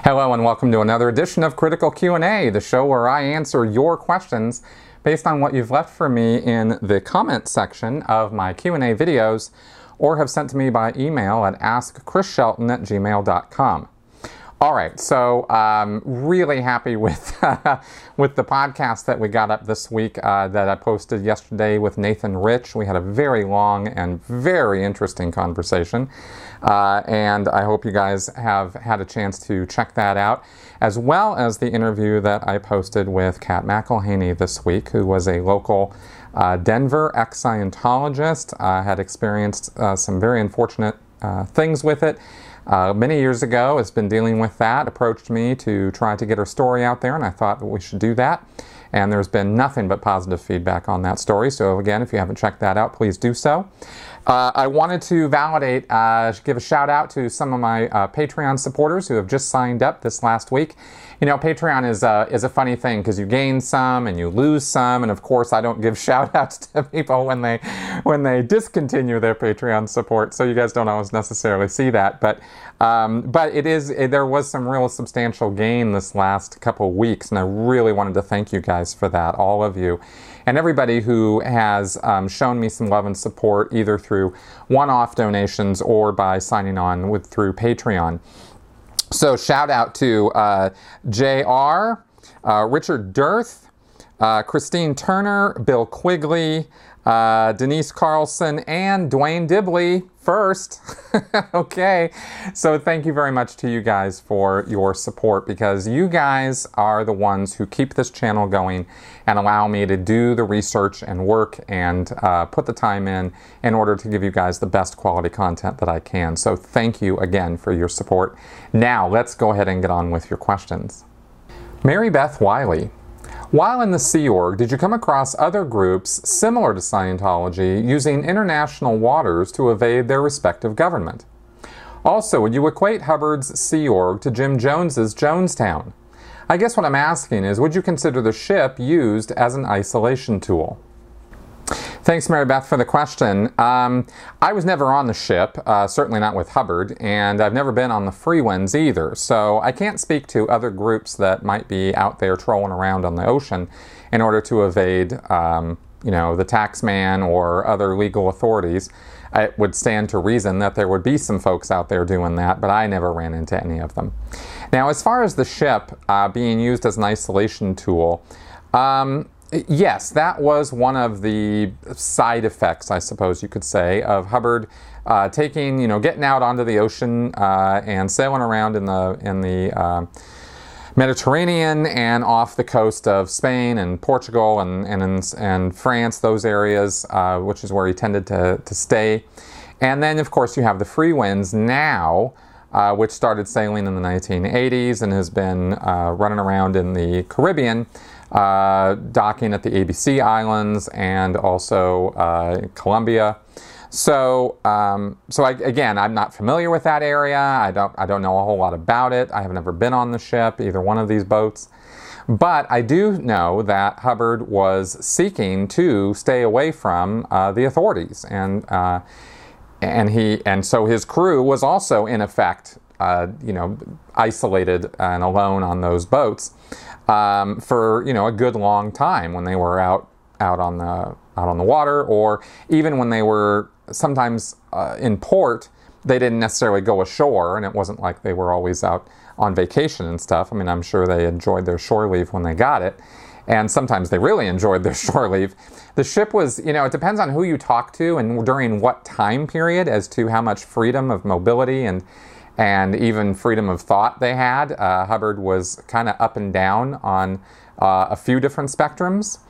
Hello and welcome to another edition of Critical Q&A, the show where I answer your questions based on what you've left for me in the comment section of my Q&A videos or have sent to me by email at askchrisshelton@gmail.com. All right, so really happy with with the podcast that we got up this week that I posted yesterday with Nathan Rich. We had a very long and very interesting conversation, and I hope you guys have had a chance to check that out, as well as the interview that I posted with Kat McElhaney this week, who was a local Denver ex-Scientologist, had experienced some very unfortunate things with it. Many years ago, has been dealing with that, approached me to try to get her story out there, and I thought that we should do that. And there's been nothing but positive feedback on that story. So again, if you haven't checked that out, please do so. I wanted to validate, give a shout out to some of my Patreon supporters who have just signed up this last week. You know, Patreon is a funny thing because you gain some and you lose some, and of course I don't give shout outs to people when they discontinue their Patreon support, so you guys don't always necessarily see that. But there was some real substantial gain this last couple of weeks, and I really wanted to thank you guys for that, all of you. And everybody who has shown me some love and support either through one-off donations or by signing on through Patreon. So shout out to JR, Richard Dirth, Christine Turner, Bill Quigley, Denise Carlson, and Dwayne Dibley first. Okay, so thank you very much to you guys for your support, because you guys are the ones who keep this channel going and allow me to do the research and work and put the time in order to give you guys the best quality content that I can. So thank you again for your support. Now let's go ahead and get on with your questions. Mary Beth Wiley: while in the Sea Org, did you come across other groups similar to Scientology using international waters to evade their respective government? Also, would you equate Hubbard's Sea Org to Jim Jones's Jonestown? I guess what I'm asking is, would you consider the ship used as an isolation tool? Thanks, Mary Beth, for the question. I was never on the ship, certainly not with Hubbard, and I've never been on the Free Winds either, so I can't speak to other groups that might be out there trolling around on the ocean in order to evade, you know, the taxman or other legal authorities. It would stand to reason that there would be some folks out there doing that, but I never ran into any of them. Now, as far as the ship being used as an isolation tool, yes, that was one of the side effects, I suppose you could say, of Hubbard getting out onto the ocean and sailing around in the Mediterranean and off the coast of Spain and Portugal and France, those areas, which is where he tended to stay. And then, of course, you have the Free Winds now, which started sailing in the 1980s and has been running around in the Caribbean, docking at the ABC Islands and also Colombia. So, again, I'm not familiar with that area. I don't know a whole lot about it. I have never been on the ship, either one of these boats. But I do know that Hubbard was seeking to stay away from the authorities, and so his crew was also in effect, isolated and alone on those boats for a good long time when they were out on the water, or even when they were sometimes in port. They didn't necessarily go ashore, and it wasn't like they were always out on vacation and stuff. I mean, I'm sure they enjoyed their shore leave when they got it, and sometimes they really enjoyed their shore leave. The ship was, it depends on who you talk to and during what time period as to how much freedom of mobility and even freedom of thought they had. Hubbard was kind of up and down on a few different spectrums.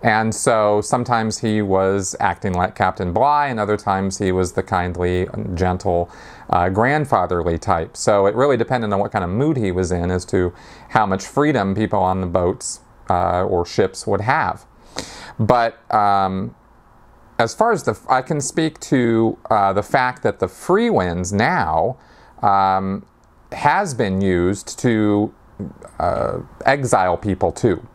And so sometimes he was acting like Captain Bligh, and other times he was the kindly, gentle, grandfatherly type. So it really depended on what kind of mood he was in as to how much freedom people on the boats or ships would have. But as far as I can speak to the fact that the Free Winds now has been used to exile people too.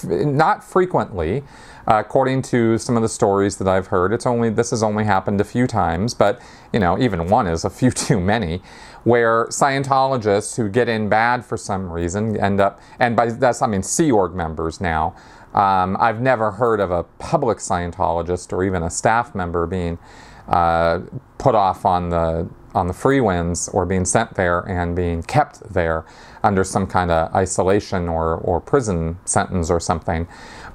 Not frequently, according to some of the stories that I've heard. This has only happened a few times, but even one is a few too many, where Scientologists who get in bad for some reason end up, and by that's I mean Sea Org members now. I've never heard of a public Scientologist or even a staff member being put off on the free winds or being sent there and being kept there under some kind of isolation or prison sentence or something.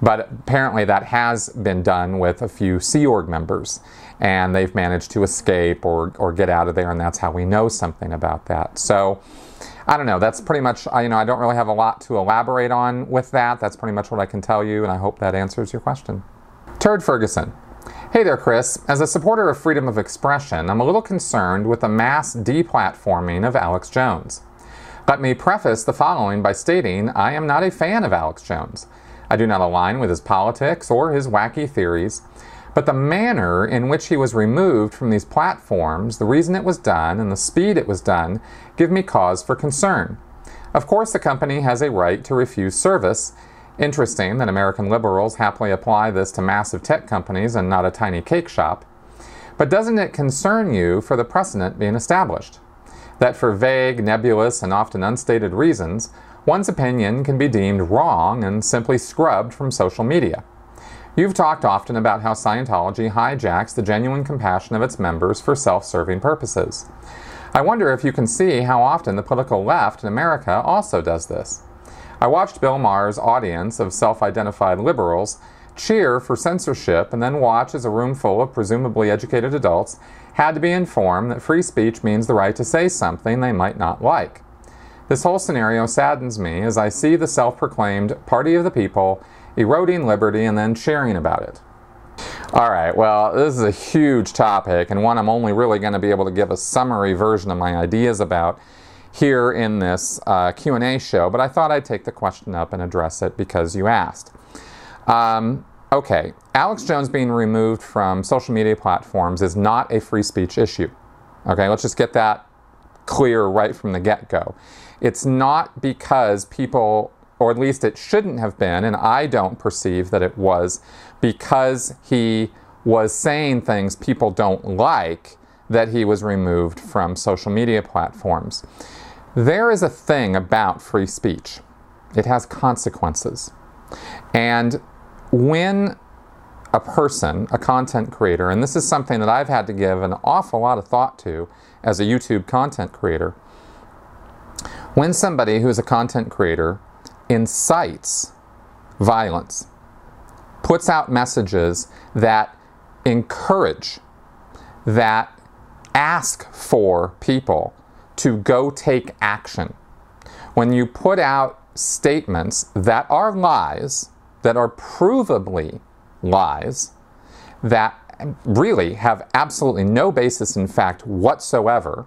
But apparently that has been done with a few Sea Org members, and they've managed to escape or get out of there, and that's how we know something about that. So I don't know, that's pretty much, I don't really have a lot to elaborate on with that. That's pretty much what I can tell you, and I hope that answers your question. Turd Ferguson. Hey there, Chris. As a supporter of freedom of expression, I'm a little concerned with the mass deplatforming of Alex Jones. Let me preface the following by stating I am not a fan of Alex Jones. I do not align with his politics or his wacky theories, but the manner in which he was removed from these platforms, the reason it was done, and the speed it was done give me cause for concern. Of course, the company has a right to refuse service. Interesting that American liberals happily apply this to massive tech companies and not a tiny cake shop. But doesn't it concern you for the precedent being established? That for vague, nebulous, and often unstated reasons, one's opinion can be deemed wrong and simply scrubbed from social media. You've talked often about how Scientology hijacks the genuine compassion of its members for self-serving purposes. I wonder if you can see how often the political left in America also does this. I watched Bill Maher's audience of self-identified liberals cheer for censorship and then watch as a room full of presumably educated adults had to be informed that free speech means the right to say something they might not like. This whole scenario saddens me as I see the self-proclaimed party of the people eroding liberty and then cheering about it. All right, well, this is a huge topic and one I'm only really going to be able to give a summary version of my ideas about here in this Q&A show, but I thought I'd take the question up and address it because you asked. Okay, Alex Jones being removed from social media platforms is not a free speech issue. Okay, let's just get that clear right from the get-go. It's not because people, or at least it shouldn't have been, and I don't perceive that it was, because he was saying things people don't like, that he was removed from social media platforms. There is a thing about free speech. It has consequences. And when a person, a content creator, and this is something that I've had to give an awful lot of thought to as a YouTube content creator, when somebody who is a content creator incites violence, puts out messages that encourage, that ask for people to go take action. When you put out statements that are lies, that are provably lies, that really have absolutely no basis in fact whatsoever,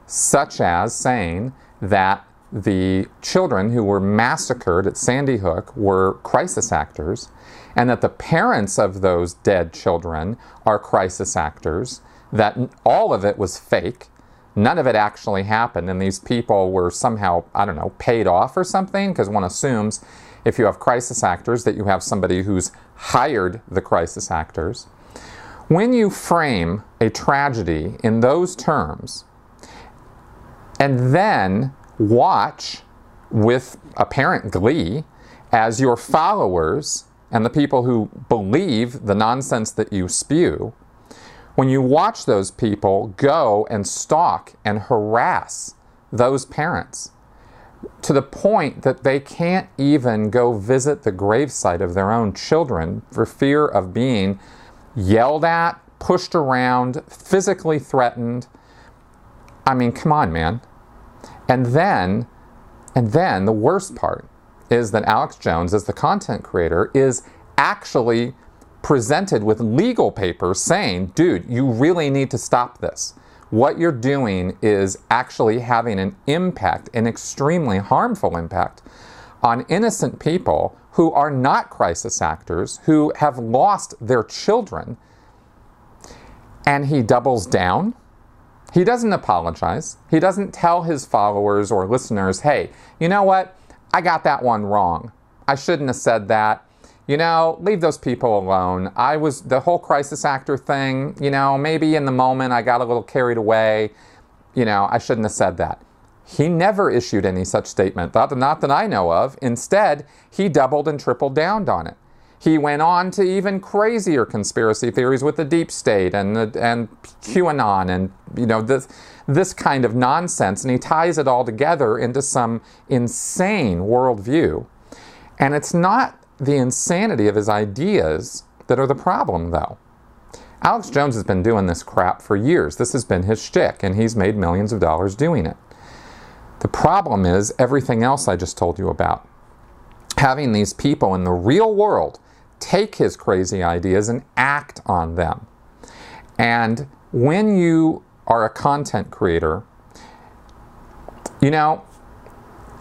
such as saying that the children who were massacred at Sandy Hook were crisis actors, and that the parents of those dead children are crisis actors, that all of it was fake, none of it actually happened, and these people were somehow, I don't know, paid off or something, because one assumes if you have crisis actors that you have somebody who's hired the crisis actors. When you frame a tragedy in those terms, and then watch with apparent glee as your followers and the people who believe the nonsense that you spew, when you watch those people go and stalk and harass those parents to the point that they can't even go visit the gravesite of their own children for fear of being yelled at, pushed around, physically threatened. I mean, come on, man. And then the worst part is that Alex Jones, as the content creator, is actually presented with legal papers saying, dude, you really need to stop this. What you're doing is actually having an impact, an extremely harmful impact, on innocent people who are not crisis actors, who have lost their children. And he doubles down. He doesn't apologize. He doesn't tell his followers or listeners, hey, you know what? I got that one wrong. I shouldn't have said that. You know, leave those people alone. The whole crisis actor thing, you know, maybe in the moment I got a little carried away. You know, I shouldn't have said that. He never issued any such statement, not that I know of. Instead, he doubled and tripled down on it. He went on to even crazier conspiracy theories with the deep state and QAnon and, you know, this kind of nonsense. And he ties it all together into some insane worldview. And it's not the insanity of his ideas that are the problem, though. Alex Jones has been doing this crap for years. This has been his shtick, and he's made millions of dollars doing it. The problem is everything else I just told you about. Having these people in the real world take his crazy ideas and act on them. And when you are a content creator, you know,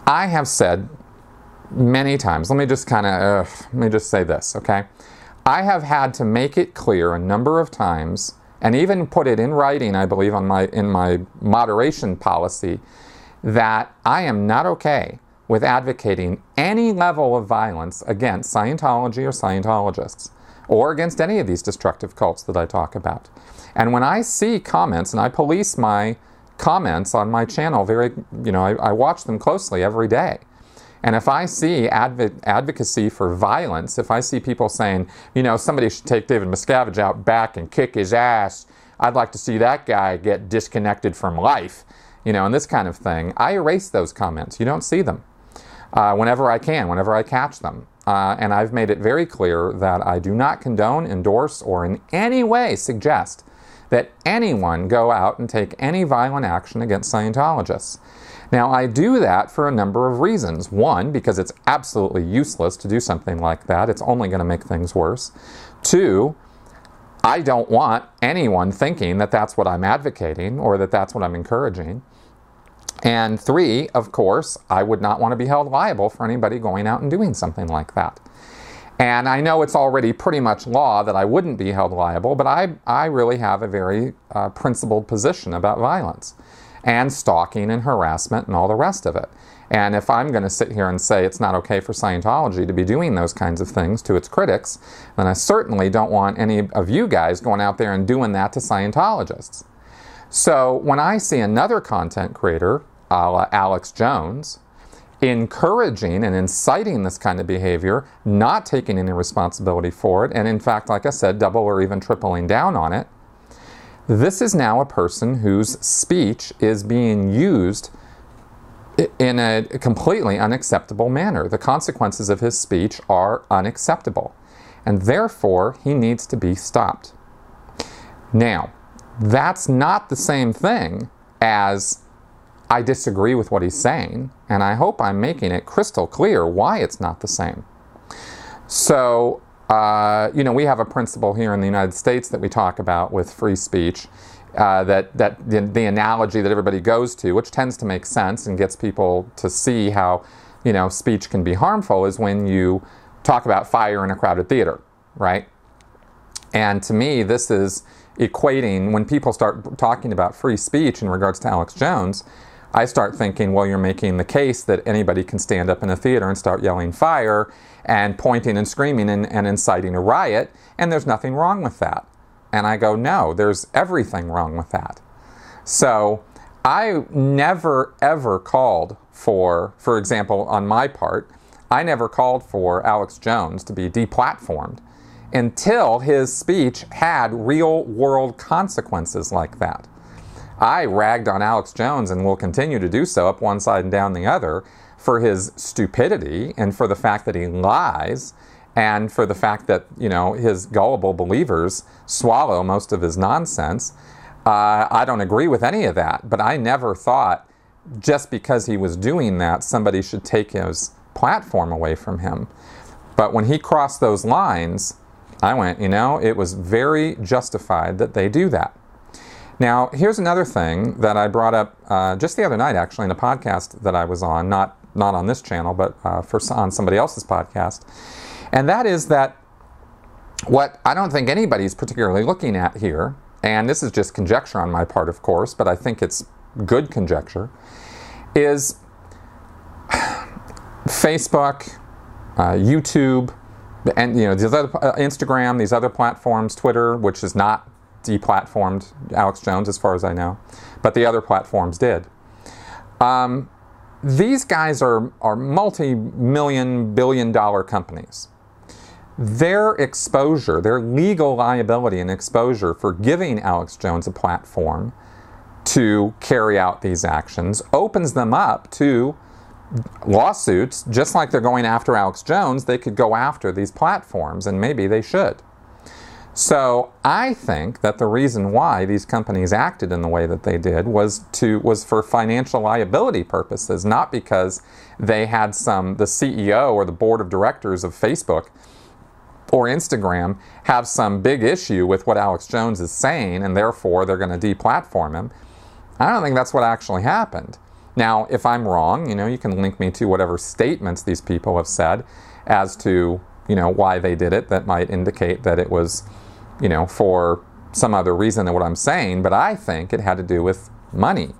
I have said many times, let me just say this, okay? I have had to make it clear a number of times, and even put it in writing, I believe, in my moderation policy, that I am not okay with advocating any level of violence against Scientology or Scientologists, or against any of these destructive cults that I talk about. And when I see comments, and I police my comments on my channel I watch them closely every day. And if I see advocacy for violence, if I see people saying, you know, somebody should take David Miscavige out back and kick his ass, I'd like to see that guy get disconnected from life, you know, and this kind of thing, I erase those comments. You don't see them. Whenever I can, whenever I catch them. And I've made it very clear that I do not condone, endorse, or in any way suggest that anyone go out and take any violent action against Scientologists. Now, I do that for a number of reasons. One, because it's absolutely useless to do something like that. It's only going to make things worse. Two, I don't want anyone thinking that that's what I'm advocating or that that's what I'm encouraging. And three, of course, I would not want to be held liable for anybody going out and doing something like that. And I know it's already pretty much law that I wouldn't be held liable, but I really have a very principled position about violence and stalking and harassment and all the rest of it. And if I'm going to sit here and say it's not okay for Scientology to be doing those kinds of things to its critics, then I certainly don't want any of you guys going out there and doing that to Scientologists. So when I see another content creator, a la Alex Jones, encouraging and inciting this kind of behavior, not taking any responsibility for it, and in fact, like I said, double or even tripling down on it, this is now a person whose speech is being used in a completely unacceptable manner. The consequences of his speech are unacceptable, and therefore he needs to be stopped. Now, that's not the same thing as I disagree with what he's saying, and I hope I'm making it crystal clear why it's not the same. So, you know, we have a principle here in the United States that we talk about with free speech, that the analogy that everybody goes to, which tends to make sense and gets people to see how, you know, speech can be harmful, is when you talk about fire in a crowded theater, right? And to me, this is equating, when people start talking about free speech in regards to Alex Jones, I start thinking, well, you're making the case that anybody can stand up in a theater and start yelling fire and pointing and screaming and inciting a riot, and there's nothing wrong with that. And I go, no, there's everything wrong with that. So I never, ever called for example, on my part, I never called for Alex Jones to be deplatformed until his speech had real-world consequences like that. I ragged on Alex Jones, and will continue to do so up one side and down the other, for his stupidity and for the fact that he lies and for the fact that, you know, his gullible believers swallow most of his nonsense. I don't agree with any of that, but I never thought just because he was doing that, somebody should take his platform away from him. But when he crossed those lines, I went, you know, it was very justified that they do that. Now, here's another thing that I brought up just the other night, actually, in a podcast that I was on, not on this channel, but on somebody else's podcast. And that is that what I don't think anybody's particularly looking at here and this is just conjecture on my part, of course, but I think it's good conjecture, is Facebook, YouTube, and these other, Instagram, these other platforms, Twitter, which is not deplatformed Alex Jones as far as I know, but the other platforms did. These guys are multi-million, billion-dollar companies. Their exposure, their legal liability and exposure for giving Alex Jones a platform to carry out these actions opens them up to lawsuits. Just like they're going after Alex Jones, they could go after these platforms, and maybe they should. So I think that the reason why these companies acted in the way that they did was for financial liability purposes, not because they had the CEO or the board of directors of Facebook or Instagram have some big issue with what Alex Jones is saying, and therefore they're going to deplatform him. I don't think that's what actually happened. Now, if I'm wrong, you can link me to whatever statements these people have said as to, why they did it that might indicate that it was, for some other reason than what I'm saying, but I think it had to do with money.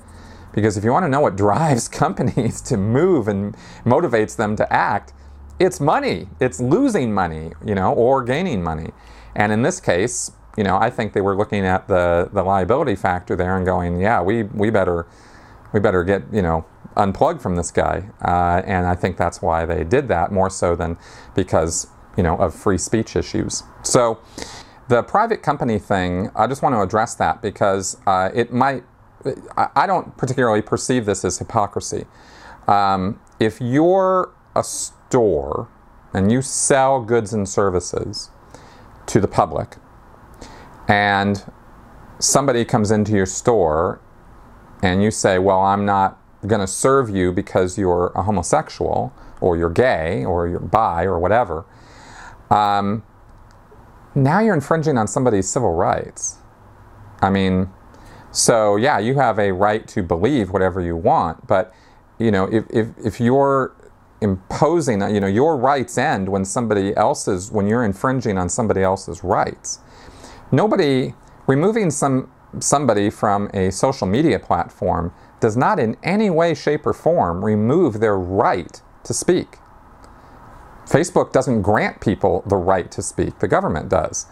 Because if you want to know what drives companies to move and motivates them to act, it's money. It's losing money, or gaining money. And in this case, I think they were looking at the liability factor there and going, yeah, we better get, unplugged from this guy. And I think that's why they did that, more so than because, of free speech issues. So the private company thing, I just want to address that because I don't particularly perceive this as hypocrisy. If you're a store and you sell goods and services to the public, and somebody comes into your store and you say, well, I'm not going to serve you because you're a homosexual or you're gay or you're bi or whatever, now you're infringing on somebody's civil rights. So yeah, you have a right to believe whatever you want, but if you're imposing, your rights end when when you're infringing on somebody else's rights. Removing somebody from a social media platform does not in any way, shape, or form remove their right to speak. Facebook doesn't grant people the right to speak. The government does.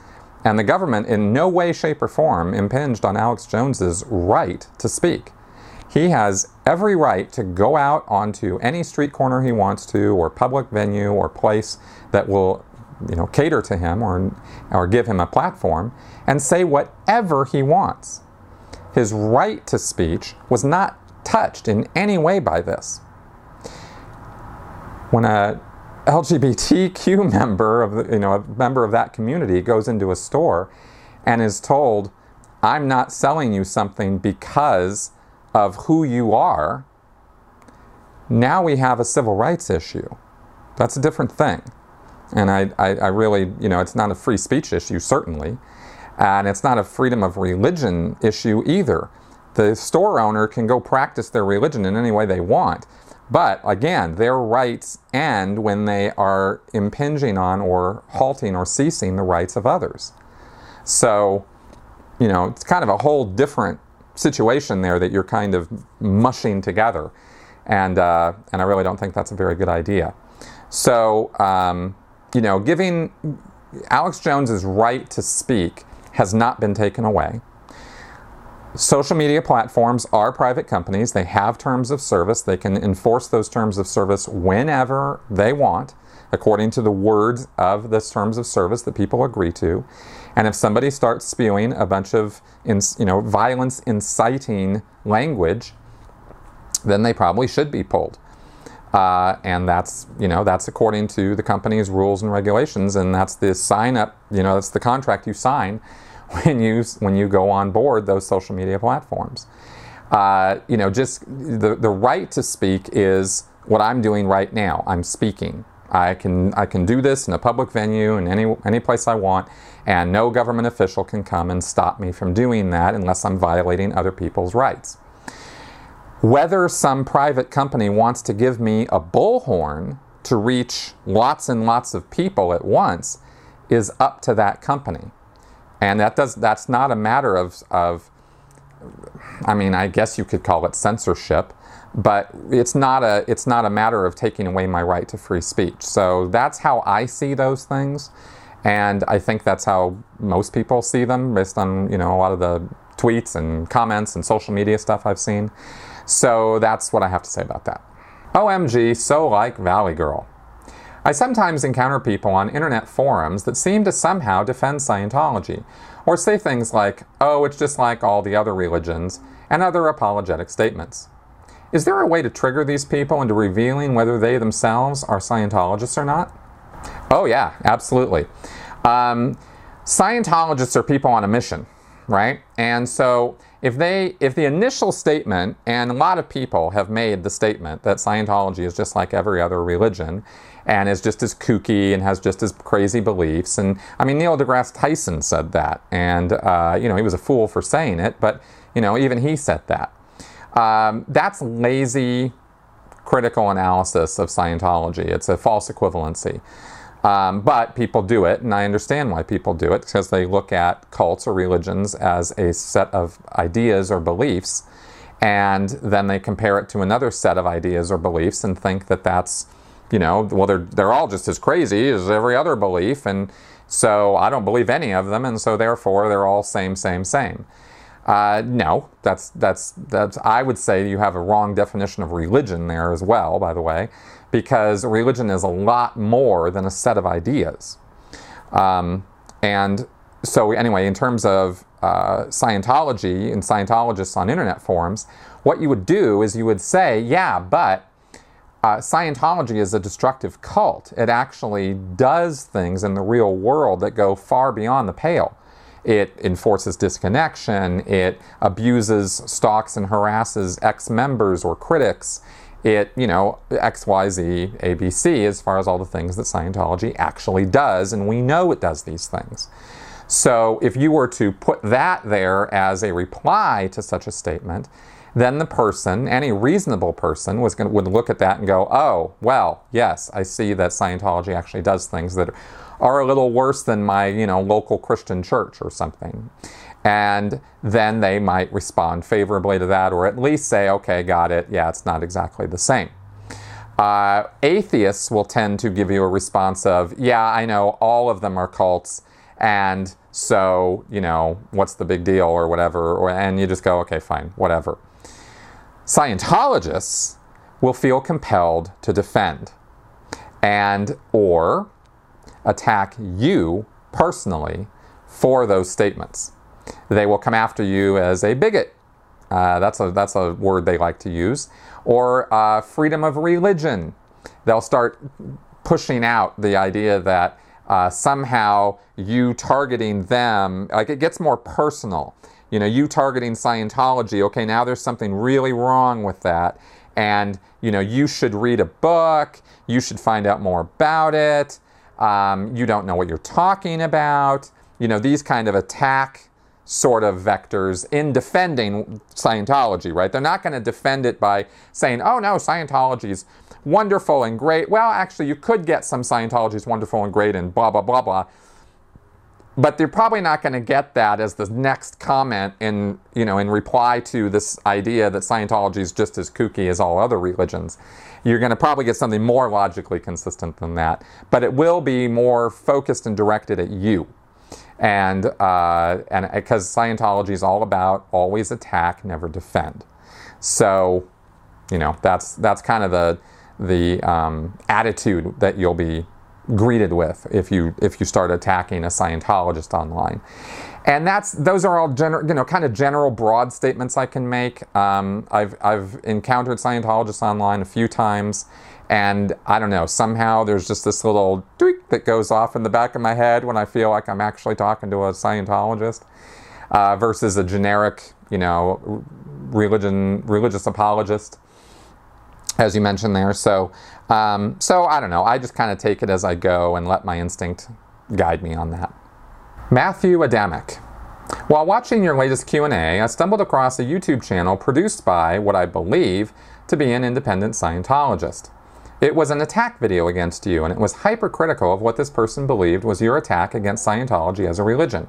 And the government in no way, shape, or form impinged on Alex Jones's right to speak. He has every right to go out onto any street corner he wants to, or public venue or place that will cater to him or give him a platform, and say whatever he wants. His right to speech was not touched in any way by this. When a LGBTQ member a member of that community goes into a store and is told, I'm not selling you something because of who you are, now we have a civil rights issue. That's a different thing. And I really, it's not a free speech issue, certainly. And it's not a freedom of religion issue either. The store owner can go practice their religion in any way they want. But again, their rights end when they are impinging on or halting or ceasing the rights of others. So, it's kind of a whole different situation there that you're kind of mushing together. And I really don't think that's a very good idea. So, giving Alex Jones's right to speak has not been taken away. Social media platforms are private companies. They have terms of service. They can enforce those terms of service whenever they want, according to the words of the terms of service that people agree to. And if somebody starts spewing a bunch of violence inciting language, then they probably should be pulled. And that's according to the company's rules and regulations, and that's the sign up, that's the contract you sign when you go on board those social media platforms. Just the right to speak is what I'm doing right now. I'm speaking. I can do this in a public venue in any place I want, and no government official can come and stop me from doing that unless I'm violating other people's rights. Whether some private company wants to give me a bullhorn to reach lots and lots of people at once is up to that company. And that's not a matter of I mean, I guess you could call it censorship, but it's not a matter of taking away my right to free speech. So that's how I see those things, and I think that's how most people see them based on, a lot of the tweets and comments and social media stuff I've seen. So that's what I have to say about that. OMG, so like Valley Girl. I sometimes encounter people on internet forums that seem to somehow defend Scientology, or say things like, oh, it's just like all the other religions, and other apologetic statements. Is there a way to trigger these people into revealing whether they themselves are Scientologists or not? Oh yeah, absolutely. Scientologists are people on a mission, right? And so if the initial statement, and a lot of people have made the statement that Scientology is just like every other religion, and is just as kooky and has just as crazy beliefs. And I mean, Neil deGrasse Tyson said that, and he was a fool for saying it, but even he said that. That's lazy critical analysis of Scientology. It's a false equivalency. But people do it, and I understand why people do it, because they look at cults or religions as a set of ideas or beliefs, and then they compare it to another set of ideas or beliefs and think that that's, well, they're all just as crazy as every other belief, and so I don't believe any of them, and so therefore they're all same. No, that's I would say you have a wrong definition of religion there as well, by the way, because religion is a lot more than a set of ideas. And so anyway, in terms of Scientology and Scientologists on internet forums, what you would do is you would say, yeah, but Scientology is a destructive cult. It actually does things in the real world that go far beyond the pale. It enforces disconnection. It abuses, stalks, and harasses ex-members or critics. It, X, Y, Z, A, B, C, as far as all the things that Scientology actually does, and we know it does these things. So if you were to put that there as a reply to such a statement, then the person, any reasonable person, would look at that and go, oh, well, yes, I see that Scientology actually does things that are a little worse than my, local Christian church or something. And then they might respond favorably to that, or at least say, okay, got it, yeah, it's not exactly the same. Atheists will tend to give you a response of, yeah, I know all of them are cults, and so, what's the big deal, or whatever, and you just go, okay, fine, whatever. Scientologists will feel compelled to defend and or attack you personally for those statements. They will come after you as a bigot. That's a word they like to use. Or freedom of religion. They'll start pushing out the idea that somehow you targeting them, like it gets more personal. You targeting Scientology, okay, now there's something really wrong with that. And, you should read a book. You should find out more about it. You don't know what you're talking about. These kind of attack sort of vectors in defending Scientology, right? They're not going to defend it by saying, oh no, Scientology's wonderful and great. Well, actually, you could get some Scientology's wonderful and great and blah, blah, blah, blah. But they're probably not going to get that as the next comment in reply to this idea that Scientology is just as kooky as all other religions. You're going to probably get something more logically consistent than that. But it will be more focused and directed at you. And because Scientology is all about always attack, never defend. So, that's kind of the attitude that you'll be greeted with if you start attacking a Scientologist online. And those are all kind of general broad statements I can make. I've encountered Scientologists online a few times, and I don't know, somehow there's just this little tweak that goes off in the back of my head when I feel like I'm actually talking to a Scientologist versus a generic, religious apologist, as you mentioned there. So I don't know. I just kind of take it as I go and let my instinct guide me on that. Matthew Adamic. While watching your latest Q&A, I stumbled across a YouTube channel produced by what I believe to be an independent Scientologist. It was an attack video against you, and it was hypercritical of what this person believed was your attack against Scientology as a religion.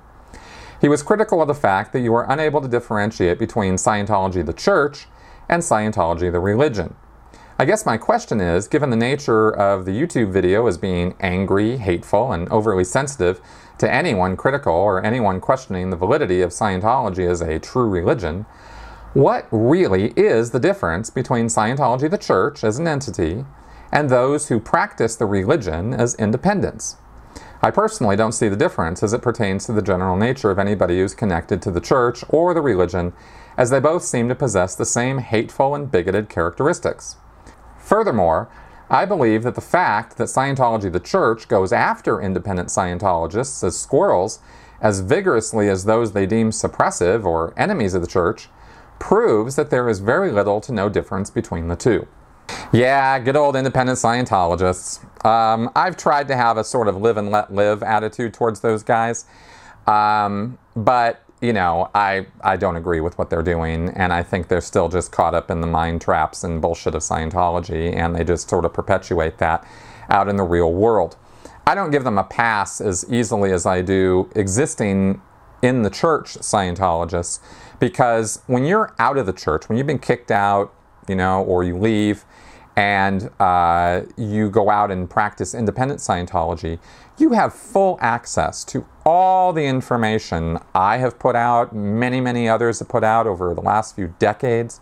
He was critical of the fact that you were unable to differentiate between Scientology the church and Scientology the religion. I guess my question is, given the nature of the YouTube video as being angry, hateful, and overly sensitive to anyone critical or anyone questioning the validity of Scientology as a true religion, what really is the difference between Scientology the church as an entity and those who practice the religion as independents? I personally don't see the difference as it pertains to the general nature of anybody who's connected to the church or the religion, as they both seem to possess the same hateful and bigoted characteristics. Furthermore, I believe that the fact that Scientology the church goes after independent Scientologists as squirrels as vigorously as those they deem suppressive or enemies of the church proves that there is very little to no difference between the two. Yeah, good old independent Scientologists. I've tried to have a sort of live and let live attitude towards those guys, but you know, I don't agree with what they're doing, and I think they're still just caught up in the mind traps and bullshit of Scientology, and they just sort of perpetuate that out in the real world. I don't give them a pass as easily as I do existing in the church Scientologists, because when you're out of the church, when you've been kicked out, you know, or you leave, and you go out and practice independent Scientology, you have full access to all the information I have put out, many others have put out over the last few decades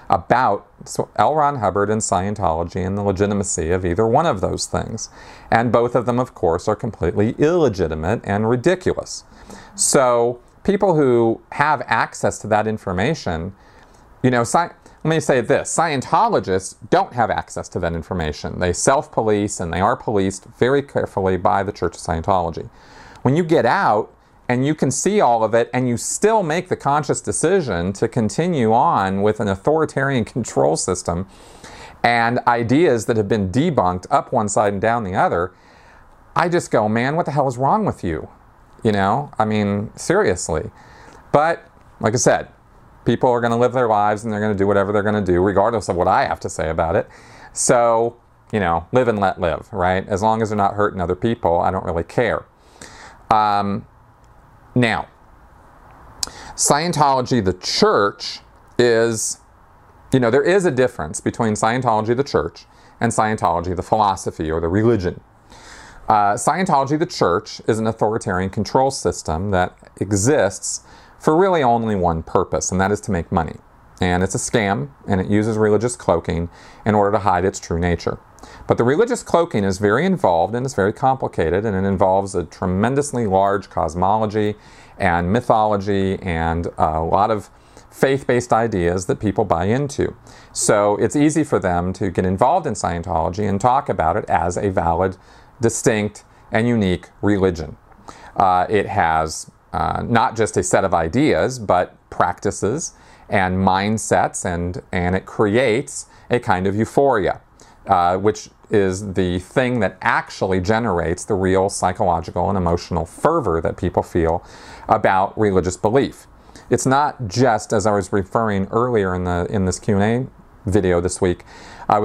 about L. Ron Hubbard and Scientology and the legitimacy of either one of those things. And both of them, of course, are completely illegitimate and ridiculous. So people who have access to that information, you know, let me say this, Scientologists don't have access to that information. They self-police and they are policed very carefully by the Church of Scientology. When you get out and you can see all of it and you still make the conscious decision to continue on with an authoritarian control system and ideas that have been debunked up one side and down the other, I just go, man, what the hell is wrong with you? You know, I mean, seriously. But, like I said, people are going to live their lives and they're going to do whatever they're going to do, regardless of what I have to say about it. So, you know, live and let live, right? As long as they're not hurting other people, I don't really care. Now, Scientology, the church, is, you know, there is a difference between Scientology, the church, and Scientology, the philosophy or the religion. Scientology, the church, is an authoritarian control system that exists for really only one purpose, and that is to make money. And it's a scam, and it uses religious cloaking in order to hide its true nature. But the religious cloaking is very involved and it's very complicated, and it involves a tremendously large cosmology and mythology and a lot of faith-based ideas that people buy into. So it's easy for them to get involved in Scientology and talk about it as a valid, distinct, and unique religion. It has not just a set of ideas, but practices and mindsets, and it creates a kind of euphoria, which is the thing that actually generates the real psychological and emotional fervor that people feel about religious belief. It's not just, as I was referring earlier in this Q&A video this week, I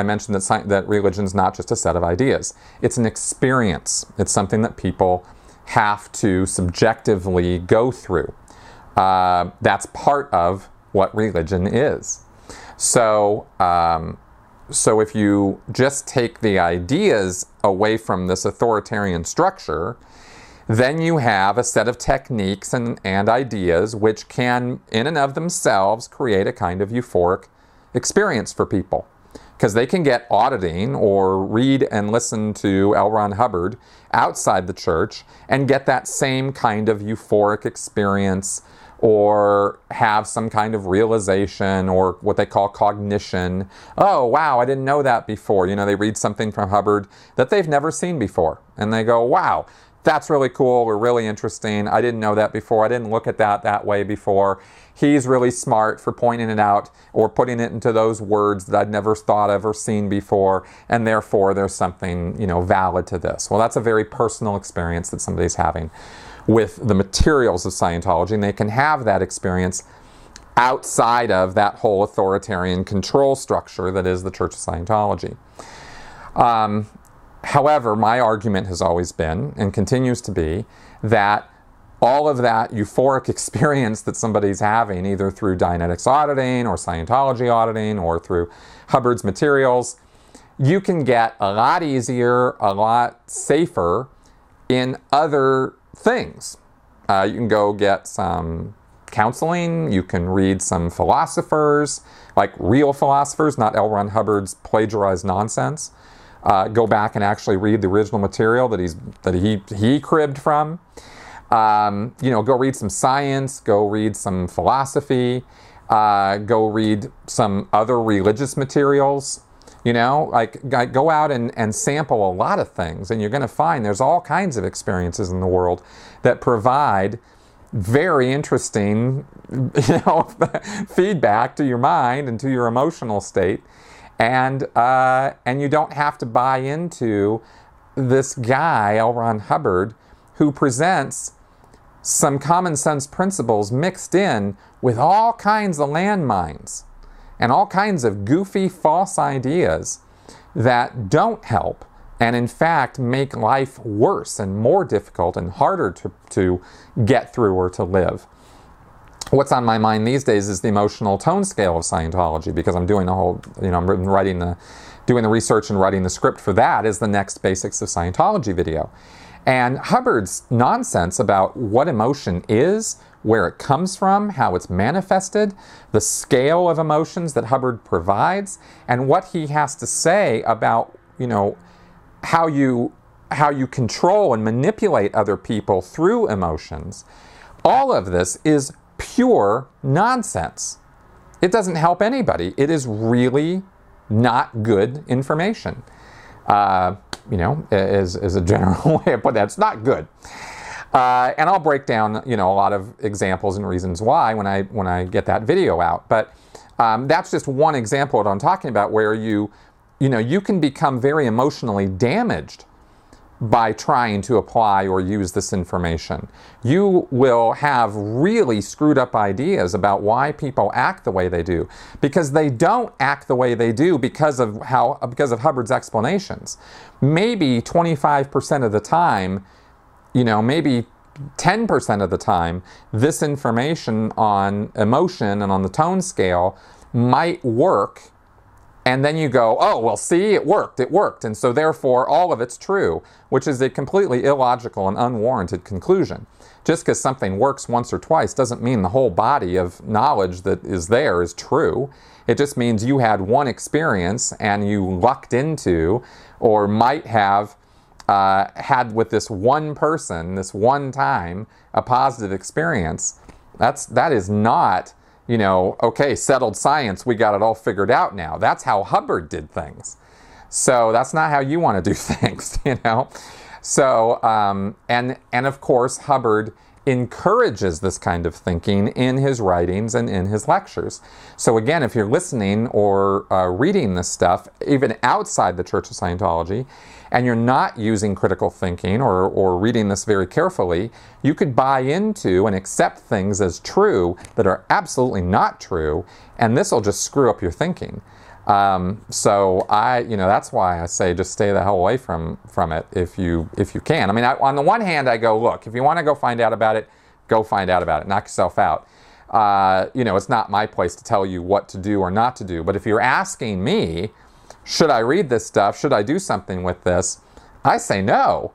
mentioned that religion is not just a set of ideas. It's an experience. It's something that people have to subjectively go through. That's part of what religion is. So if you just take the ideas away from this authoritarian structure, then you have a set of techniques and ideas which can, in and of themselves, create a kind of euphoric experience for people. Because they can get auditing or read and listen to L. Ron Hubbard outside the church and get that same kind of euphoric experience, or have some kind of realization or what they call cognition. Oh, wow, I didn't know that before. You know, they read something from Hubbard that they've never seen before, and they go, wow, that's really cool or really interesting. I didn't know that before. I didn't look at that way before. He's really smart for pointing it out or putting it into those words that I'd never thought of or seen before, and therefore there's something, you know, valid to this. Well, that's a very personal experience that somebody's having with the materials of Scientology, and they can have that experience outside of that whole authoritarian control structure that is the Church of Scientology. However, my argument has always been, and continues to be, that all of that euphoric experience that somebody's having, either through Dianetics auditing or Scientology auditing or through Hubbard's materials, you can get a lot easier, a lot safer in other things. You can go get some counseling, you can read some philosophers, like real philosophers, not L. Ron Hubbard's plagiarized nonsense. Go back and actually read the original material that he cribbed from. Go read some science, go read some philosophy, go read some other religious materials. Go out and sample a lot of things, and you're going to find there's all kinds of experiences in the world that provide very interesting, feedback to your mind and to your emotional state, and you don't have to buy into this guy, L. Ron Hubbard, who presents some common sense principles mixed in with all kinds of landmines and all kinds of goofy false ideas that don't help and in fact make life worse and more difficult and harder to get through or to live. What's on my mind these days is the emotional tone scale of Scientology, because I'm doing doing the research and writing the script for that is the next Basics of Scientology video. And Hubbard's nonsense about what emotion is, where it comes from, how it's manifested, the scale of emotions that Hubbard provides, and what he has to say about, how you control and manipulate other people through emotions. All of this is pure nonsense. It doesn't help anybody. It is really not good information. Is a general way of putting that. It's not good. And I'll break down, a lot of examples and reasons why when I get that video out. But that's just one example of what I'm talking about, where you can become very emotionally damaged by trying to apply or use this information. You will have really screwed up ideas about why people act the way they do, because they don't act the way they do because of Hubbard's explanations. Maybe 25% of the time, maybe 10% of the time, this information on emotion and on the tone scale might work. And then you go, oh, well, see, it worked, and so therefore all of it's true, which is a completely illogical and unwarranted conclusion. Just because something works once or twice doesn't mean the whole body of knowledge that is there is true. It just means you had one experience and you lucked into, or might have had with this one person, this one time, a positive experience. That is not, okay, settled science, we got it all figured out now. That's how Hubbard did things. So that's not how you want to do things, So, and of course, Hubbard encourages this kind of thinking in his writings and in his lectures. So again, if you're listening or reading this stuff, even outside the Church of Scientology, and you're not using critical thinking or reading this very carefully, you could buy into and accept things as true that are absolutely not true, and this will just screw up your thinking. So that's why I say just stay the hell away from it if you can. I mean, on the one hand, I go, look, if you want to go find out about it, go find out about it. Knock yourself out. It's not my place to tell you what to do or not to do. But if you're asking me, should I read this stuff? Should I do something with this? I say no.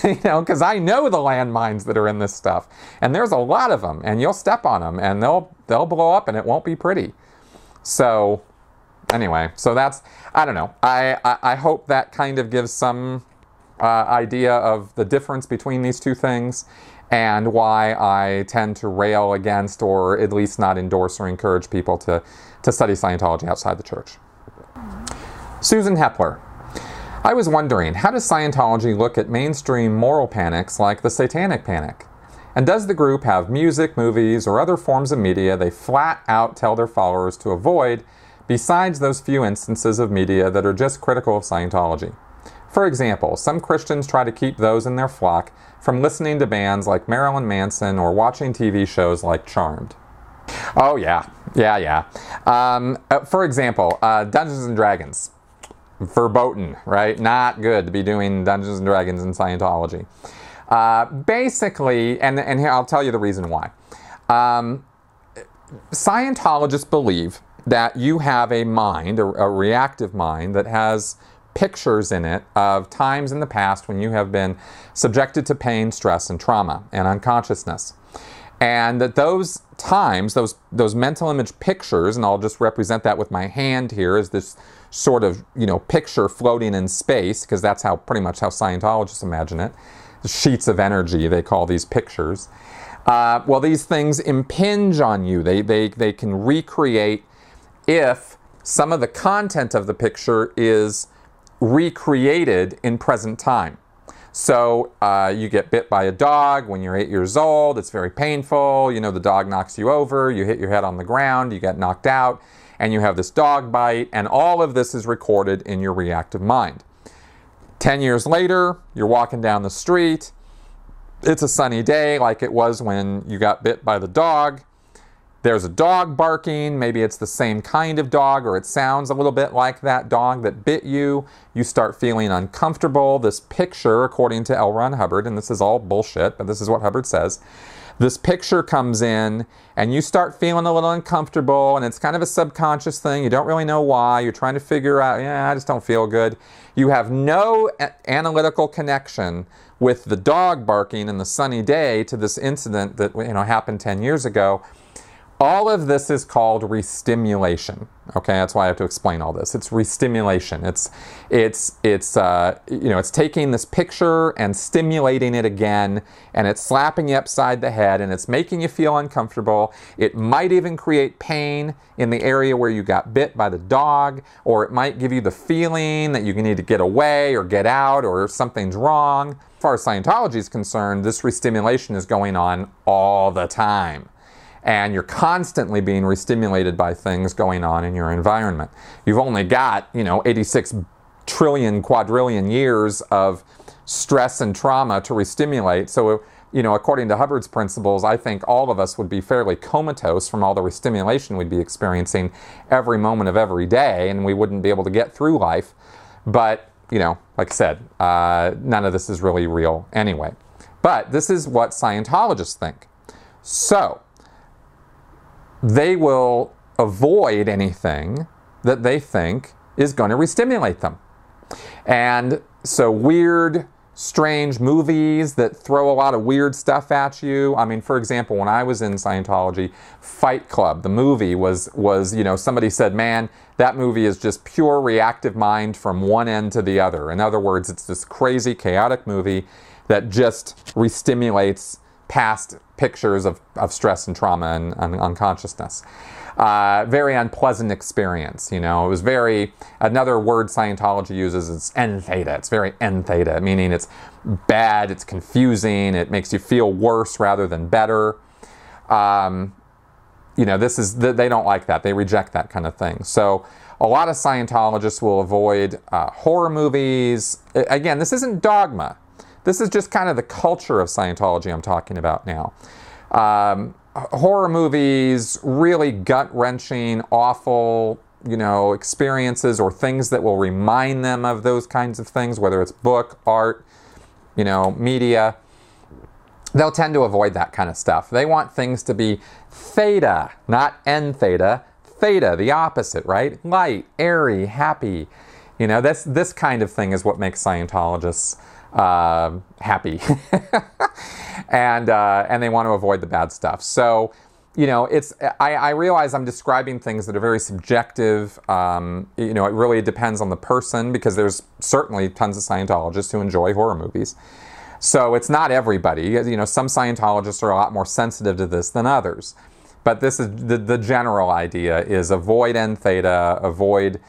Because I know the landmines that are in this stuff. And there's a lot of them. And you'll step on them. And they'll blow up and it won't be pretty. So anyway, so that's, I don't know. I hope that kind of gives some idea of the difference between these two things and why I tend to rail against, or at least not endorse or encourage people to study Scientology outside the church. Susan Hepler. I was wondering, how does Scientology look at mainstream moral panics like the Satanic Panic? And does the group have music, movies, or other forms of media they flat out tell their followers to avoid, besides those few instances of media that are just critical of Scientology? For example, some Christians try to keep those in their flock from listening to bands like Marilyn Manson or watching TV shows like Charmed. Oh yeah. For example, Dungeons and Dragons. Verboten, right? Not good to be doing Dungeons and Dragons in Scientology. Basically, and here I'll tell you the reason why. Scientologists believe that you have a mind, a reactive mind, that has pictures in it of times in the past when you have been subjected to pain, stress, and trauma, and unconsciousness. And that those times, those mental image pictures, and I'll just represent that with my hand here as this sort of, picture floating in space, because that's pretty much how Scientologists imagine it. Sheets of energy, they call these pictures. Well, these things impinge on you. They can recreate if some of the content of the picture is recreated in present time. So you get bit by a dog when you're 8 years old. It's very painful. The dog knocks you over. You hit your head on the ground. You get knocked out. And you have this dog bite. And all of this is recorded in your reactive mind. 10 years later, you're walking down the street. It's a sunny day like it was when you got bit by the dog. There's a dog barking. Maybe it's the same kind of dog, or it sounds a little bit like that dog that bit you. You start feeling uncomfortable. This picture, according to L. Ron Hubbard, and this is all bullshit, but this is what Hubbard says, this picture comes in and you start feeling a little uncomfortable, and it's kind of a subconscious thing. You don't really know why. You're trying to figure out, I just don't feel good. You have no analytical connection with the dog barking and the sunny day to this incident that happened 10 years ago. All of this is called restimulation. Okay, that's why I have to explain all this. It's restimulation. It's taking this picture and stimulating it again, and it's slapping you upside the head, and it's making you feel uncomfortable. It might even create pain in the area where you got bit by the dog, or it might give you the feeling that you need to get away or get out, or something's wrong. As far as Scientology is concerned, this restimulation is going on all the time. And you're constantly being restimulated by things going on in your environment. You've only got, 86 trillion, quadrillion years of stress and trauma to restimulate. So, according to Hubbard's principles, I think all of us would be fairly comatose from all the restimulation we'd be experiencing every moment of every day, and we wouldn't be able to get through life. But, like I said, none of this is really real anyway. But this is what Scientologists think. So, they will avoid anything that they think is going to restimulate them. And so weird, strange movies that throw a lot of weird stuff at you. I mean, for example, when I was in Scientology, Fight Club, the movie was somebody said, man, that movie is just pure reactive mind from one end to the other. In other words, it's this crazy, chaotic movie that just restimulates past pictures of stress and trauma and unconsciousness. Very unpleasant experience, It was another word Scientology uses is N theta. It's very N theta, meaning it's bad, it's confusing, it makes you feel worse rather than better. They don't like that. They reject that kind of thing. So a lot of Scientologists will avoid horror movies. Again, this isn't dogma. This is just kind of the culture of Scientology I'm talking about now. Horror movies, really gut-wrenching, awful, experiences or things that will remind them of those kinds of things, whether it's book, art, media. They'll tend to avoid that kind of stuff. They want things to be theta, not N theta. Theta, the opposite, right? Light, airy, happy. This kind of thing is what makes Scientologists happy. and they want to avoid the bad stuff. So, I realize I'm describing things that are very subjective. It really depends on the person, because there's certainly tons of Scientologists who enjoy horror movies. So it's not everybody. Some Scientologists are a lot more sensitive to this than others. But this is the general idea is avoid N theta, avoid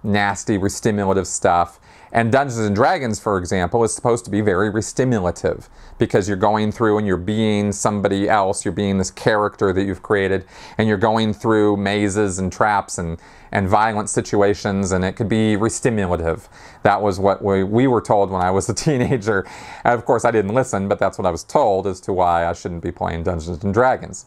nasty, restimulative stuff. And Dungeons and Dragons, for example, is supposed to be very restimulative, because you're going through and you're being somebody else, you're being this character that you've created, and you're going through mazes and traps and violent situations, and it could be restimulative. That was what we were told when I was a teenager. And of course, I didn't listen, but that's what I was told as to why I shouldn't be playing Dungeons and Dragons.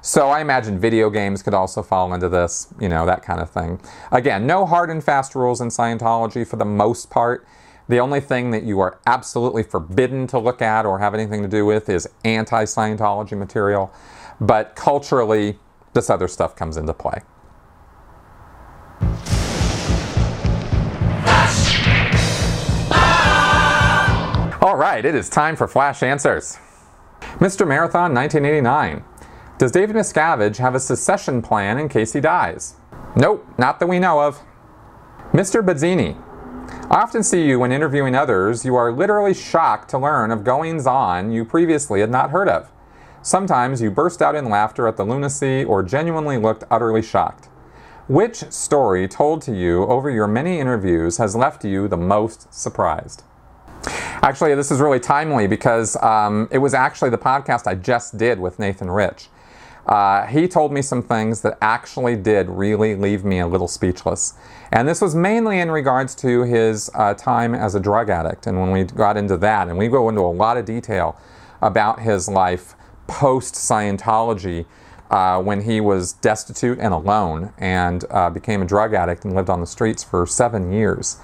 So I imagine video games could also fall into this, that kind of thing. Again, no hard and fast rules in Scientology for the most part. The only thing that you are absolutely forbidden to look at or have anything to do with is anti-Scientology material. But culturally, this other stuff comes into play. All right, it is time for Flash Answers. Mr. Marathon 1989. Does David Miscavige have a secession plan in case he dies? Nope, not that we know of. Mr. Bazzini. I often see you when interviewing others. You are literally shocked to learn of goings-on you previously had not heard of. Sometimes you burst out in laughter at the lunacy or genuinely looked utterly shocked. Which story told to you over your many interviews has left you the most surprised? Actually, this is really timely because it was actually the podcast I just did with Nathan Rich. He told me some things that actually did really leave me a little speechless. And this was mainly in regards to his time as a drug addict. And when we got into that, and we go into a lot of detail about his life post-Scientology, when he was destitute and alone and became a drug addict and lived on the streets for 7 years.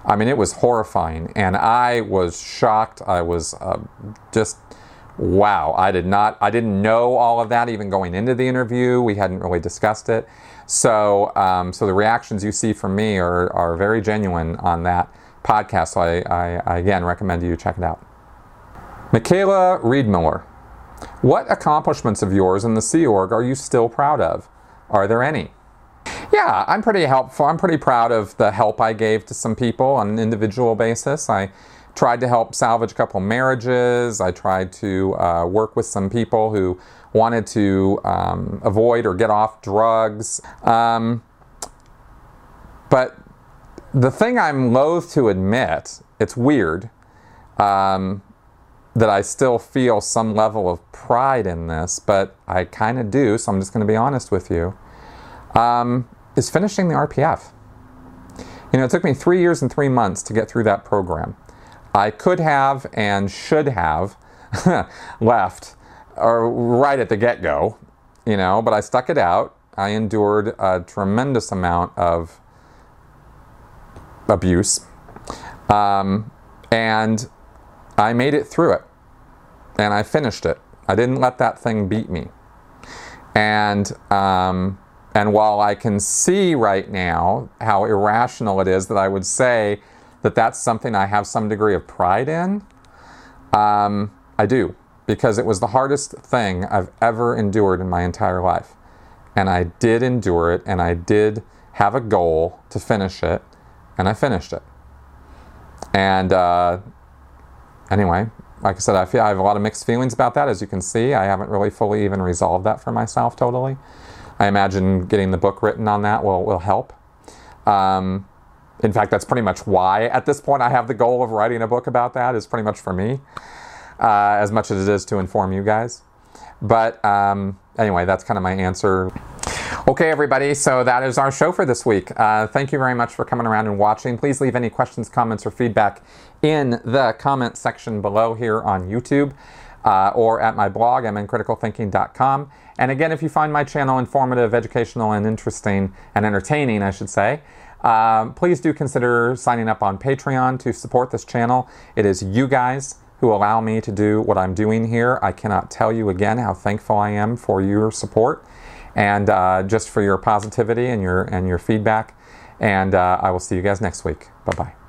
I mean, it was horrifying, and I was shocked. I was just, wow. I didn't know all of that even going into the interview. We hadn't really discussed it. So the reactions you see from me are very genuine on that podcast. So I again recommend you check it out. Michaela Reedmiller. What accomplishments of yours in the Sea Org are you still proud of? Are there any? Yeah, I'm pretty helpful. I'm pretty proud of the help I gave to some people on an individual basis. I tried to help salvage a couple marriages. I tried to work with some people who wanted to avoid or get off drugs. But the thing I'm loath to admit, it's weird, that I still feel some level of pride in this, but I kind of do, so I'm just going to be honest with you, is finishing the RPF. You know, it took me 3 years and 3 months to get through that program. I could have and should have left right at the get-go, you know, but I stuck it out. I endured a tremendous amount of abuse, and I made it through it, and I finished it. I didn't let that thing beat me. And while I can see right now how irrational it is that I would say that that's something I have some degree of pride in, I do, because it was the hardest thing I've ever endured in my entire life. And I did endure it, and I did have a goal to finish it, and I finished it. And anyway, like I said, I have a lot of mixed feelings about that. As you can see, I haven't really fully even resolved that for myself totally. I imagine getting the book written on that will help. In fact, that's pretty much why at this point I have the goal of writing a book about that, is pretty much for me, as much as it is to inform you guys. But anyway, that's kind of my answer. Okay, everybody, so that is our show for this week. Thank you very much for coming around and watching. Please leave any questions, comments, or feedback in the comment section below here on YouTube, or at my blog, mncriticalthinking.com. And again, if you find my channel informative, educational, and interesting, and entertaining, I should say, please do consider signing up on Patreon to support this channel. It is you guys who allow me to do what I'm doing here. I cannot tell you again how thankful I am for your support, and just for your positivity and your feedback. And I will see you guys next week. Bye-bye.